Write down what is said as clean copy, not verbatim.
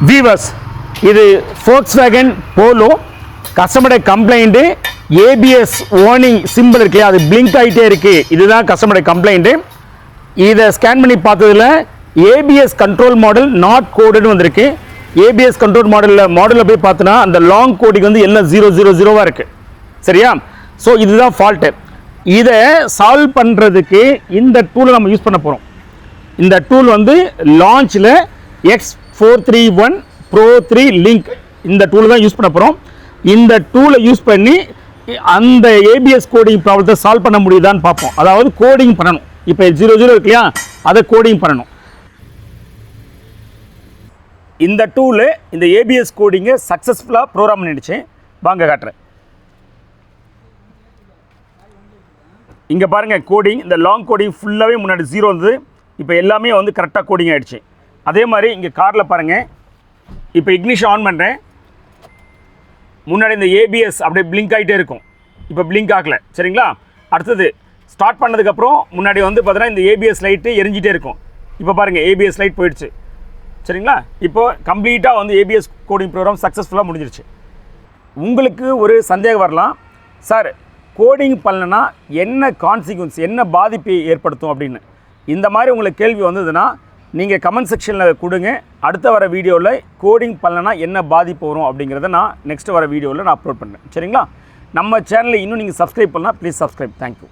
Viewers, இது Volkswagen Polo கஸ்டமருடைய complaint. ABS warning symbol இருக்கு, அது பிளிங்க் ஆகிட்டே இருக்கு. இதுதான் கஸ்டமருடைய கம்ப்ளைண்ட்டு. இதை ஸ்கேன் பண்ணி பார்த்ததுல ஏபிஎஸ் கண்ட்ரோல் மாடல் நாட் கோடுன்னு வந்திருக்கு. ஏபிஎஸ் கண்ட்ரோல் மாடலில் போய் பார்த்தோன்னா அந்த லாங் கோடிங் வந்து எல்லாம் 000 இருக்கு. சரியா? ஸோ இதுதான் ஃபால்ட்டு. இதை சால்வ் பண்ணுறதுக்கு இந்த டூலை நம்ம யூஸ் பண்ண போகிறோம். இந்த டூல் வந்து லான்ச்சில் X431 Pro 3 லிங்க் இந்த டூல் தான் யூஸ் பண்ண போகிறோம். இந்த டூலை யூஸ் பண்ணி அந்த ஏபிஎஸ் கோடிங் ப்ராப்ளத்தை சால்வ் பண்ண முடியுதான்னு பார்ப்போம். அதாவது கோடிங் பண்ணணும். இப்போ 00 இருக்கு இல்லையா, அதை கோடிங் பண்ணணும். இந்த டூலு இந்த ஏபிஎஸ் கோடிங்கை சக்ஸஸ்ஃபுல்லாக ப்ரோக்ராம் பண்ணிடுச்சு. வாங்க காட்டுறேன். இங்கே பாருங்கள் கோடிங், இந்த லாங் கோடிங் ஃபுல்லாகவே முன்னாடி 0 இருந்தது. இப்போ எல்லாமே வந்து கரெக்டாக கோடிங் ஆகிடுச்சு. அதே மாதிரி இங்கே காரில் பாருங்கள், இப்போ இக்னிஷன் ஆன் பண்ணுறேன். முன்னாடி இந்த ஏபிஎஸ் அப்படியே பிளிங்க் ஆகிட்டே இருக்கும். இப்போ பிளிங்க் ஆகலை. சரிங்களா? அடுத்தது ஸ்டார்ட் பண்ணதுக்கப்புறம் முன்னாடி வந்து பார்த்தீங்கன்னா இந்த ஏபிஎஸ் லைட்டு எரிஞ்சிட்டே இருக்கும். இப்போ பாருங்கள் ஏபிஎஸ் லைட் போயிடுச்சு. சரிங்களா? இப்போ கம்ப்ளீட்டாக வந்து ஏபிஎஸ் கோடிங் ப்ரோக்ராம் சக்ஸஸ்ஃபுல்லாக முடிஞ்சிருச்சு. உங்களுக்கு ஒரு சந்தேகம் வரலாம், சார் கோடிங் பண்ணலன்னா என்ன கான்சிக்வன்ஸ், என்ன பாதிப்பை ஏற்படுத்தும் அப்படின்னு. இந்த மாதிரி உங்களுக்கு கேள்வி வந்ததுன்னா நீங்கள் கமெண்ட் செக்ஷனில் கொடுங்க. அடுத்த வர வீடியோவில் கோடிங் பண்ணலன்னா என்ன பாதிப்பு வரும் அப்படிங்கிறத நான் நெக்ஸ்ட் வர வீடியோவில் நான் அப்லோட் பண்ணுறேன். சரிங்களா? நம்ம சேனலை இன்னும் நீங்கள் சப்ஸ்கிரைப் பண்ணலாம், ப்ளீஸ் சப்ஸ்கிரைப். தேங்க்யூ.